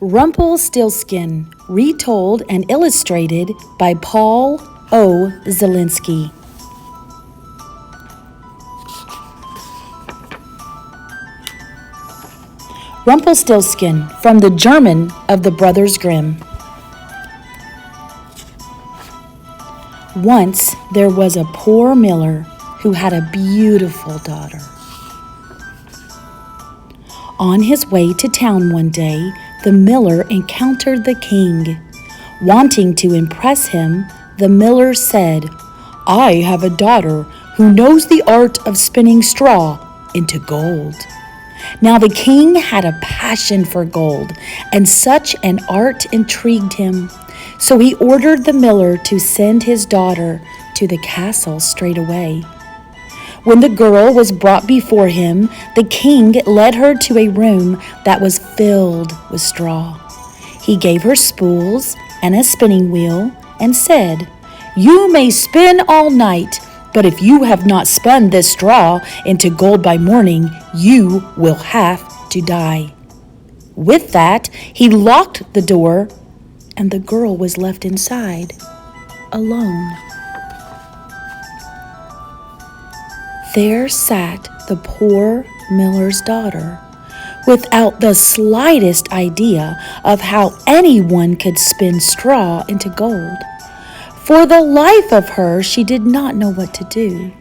Rumpelstiltskin, retold and illustrated by Paul O. Zielinski. Rumpelstiltskin, from the German of the Brothers Grimm. Once there was a poor miller who had a beautiful daughter. On his way to town one day, the miller encountered the king. Wanting to impress him, the miller said, "I have a daughter who knows the art of spinning straw into gold." Now the king had a passion for gold, and such an art intrigued him. So he ordered the miller to send his daughter to the castle straight away. When the girl was brought before him, the king led her to a room that was filled with straw. He gave her spools and a spinning wheel and said, "You may spin all night, but if you have not spun this straw into gold by morning, you will have to die." With that, he locked the door, and the girl was left inside, alone. There sat the poor miller's daughter, without the slightest idea of how anyone could spin straw into gold. For the life of her, she did not know what to do.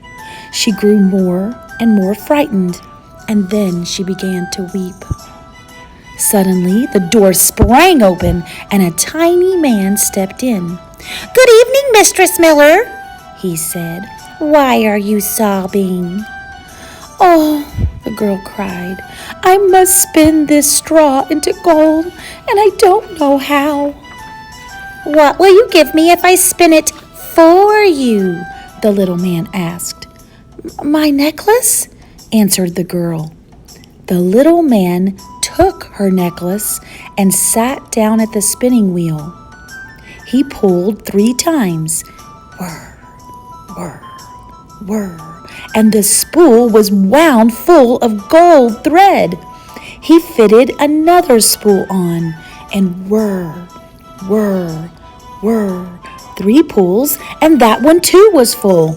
She grew more and more frightened, and then she began to weep. Suddenly, the door sprang open, and a tiny man stepped in. "Good evening, Mistress Miller," he said. "Why are you sobbing?" "Oh," the girl cried, "I must spin this straw into gold, and I don't know how." "What will you give me if I spin it for you?" the little man asked. "My necklace?" answered the girl. The little man took her necklace and sat down at the spinning wheel. He pulled 3 times, whir, whir, whir, and the spool was wound full of gold thread. He fitted another spool on, and whir, whir, whir, 3 pulls, and that one too was full.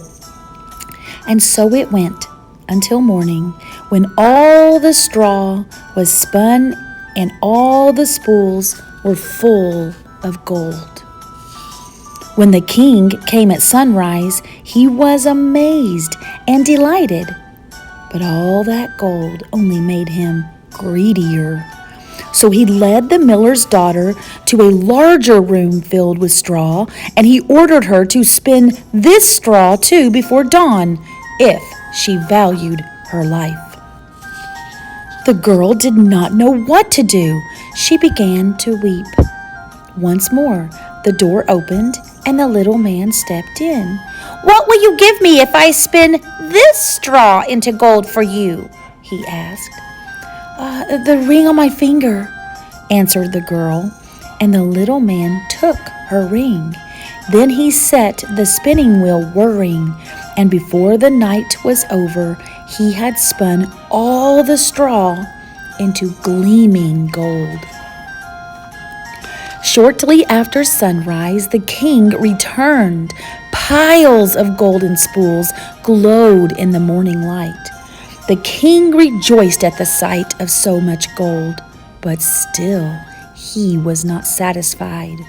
And so it went until morning, when all the straw was spun and all the spools were full of gold. When the king came at sunrise, he was amazed and delighted. But all that gold only made him greedier. So he led the miller's daughter to a larger room filled with straw, and he ordered her to spin this straw too before dawn, if she valued her life. The girl did not know what to do. She began to weep. Once more, the door opened, and the little man stepped in. "What will you give me if I spin this straw into gold for you?" he asked. The ring on my finger," answered the girl, and the little man took her ring. Then he set the spinning wheel whirring, and before the night was over, he had spun all the straw into gleaming gold. Shortly after sunrise, the king returned. Piles of golden spools glowed in the morning light. The king rejoiced at the sight of so much gold, but still he was not satisfied.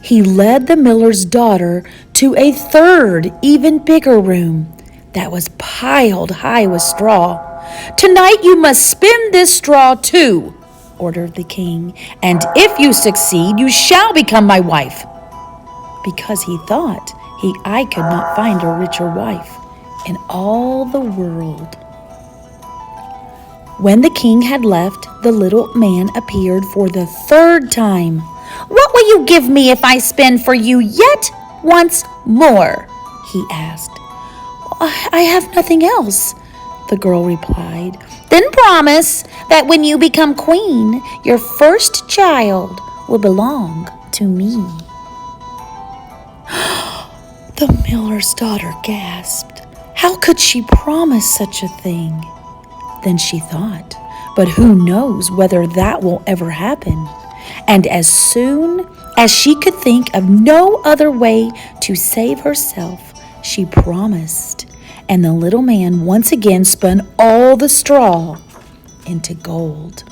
He led the miller's daughter to a third, even bigger room that was piled high with straw. "Tonight you must spin this straw too," ordered the king, "and if you succeed, you shall become my wife." Because he thought I could not find a richer wife in all the world. When the king had left, the little man appeared for the 3rd time. "What will you give me if I spin for you yet once more?" he asked. "I have nothing else," the girl replied. "Then promise that when you become queen, your first child will belong to me." The miller's daughter gasped. How could she promise such a thing? Then she thought, but who knows whether that will ever happen? And as soon as she could think of no other way to save herself, she promised, and the little man once again spun all the straw into gold.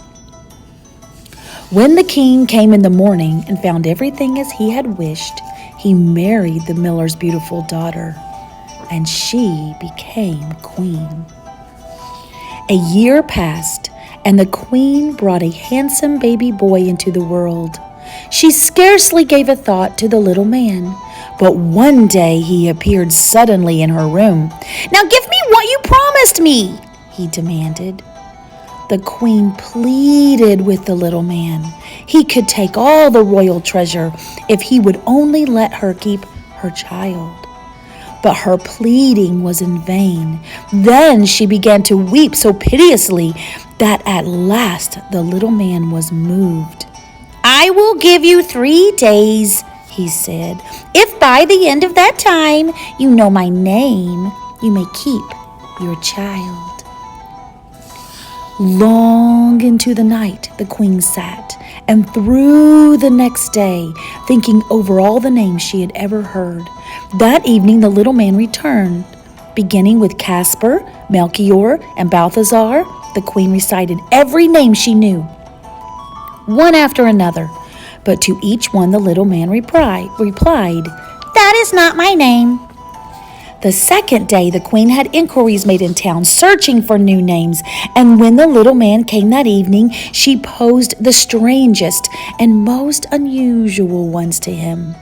When the king came in the morning and found everything as he had wished, he married the miller's beautiful daughter, and she became queen. A year passed, and the queen brought a handsome baby boy into the world. She scarcely gave a thought to the little man, but one day he appeared suddenly in her room. "Now give me what you promised me," he demanded. The queen pleaded with the little man. He could take all the royal treasure if he would only let her keep her child. But her pleading was in vain. Then she began to weep so piteously that at last the little man was moved. "I will give you 3 days," he said. "If by the end of that time you know my name, you may keep your child." Long into the night the queen sat, and through the next day, thinking over all the names she had ever heard. That evening the little man returned. Beginning with Casper, Melchior, and Balthazar, the queen recited every name she knew, one after another. But to each one the little man replied, "That is not my name." The second day the queen had inquiries made in town, searching for new names, and when the little man came that evening, she posed the strangest and most unusual ones to him.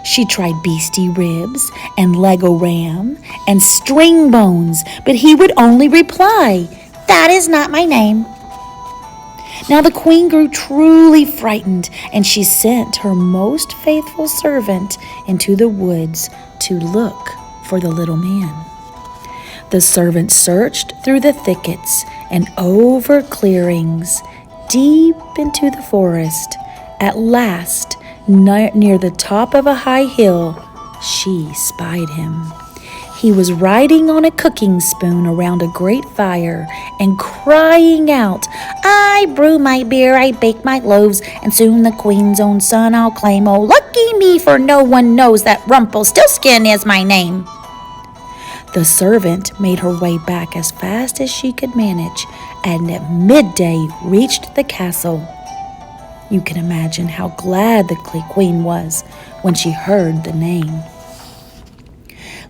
She tried Beastie Ribs and Lego Ram and String Bones, but he would only reply, "That is not my name." Now the queen grew truly frightened, and she sent her most faithful servant into the woods to look for the little man. The servant searched through the thickets and over clearings, deep into the forest. At last, near the top of a high hill, she spied him. He was riding on a cooking spoon around a great fire and crying out, "I brew my beer, I bake my loaves, and soon the queen's own son I'll claim. Oh, lucky me, for no one knows that Rumpelstiltskin is my name." The servant made her way back as fast as she could manage, and at midday reached the castle. You can imagine how glad the queen was when she heard the name.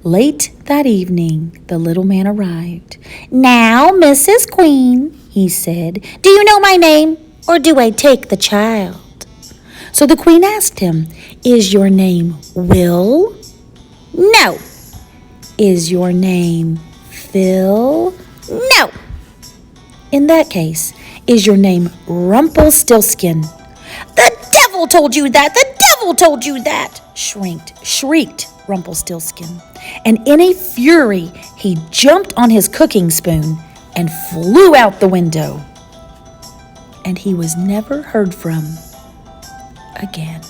Late that evening, the little man arrived. "Now, Mrs. Queen," he said, "do you know my name, or do I take the child?" So the queen asked him, "Is your name Will?" "No." "Is your name Phil?" "No." "In that case, is your name Rumpelstiltskin?" "The devil told you that! The devil told you that!" shrieked Rumpelstiltskin. And in a fury, he jumped on his cooking spoon and flew out the window. And he was never heard from again.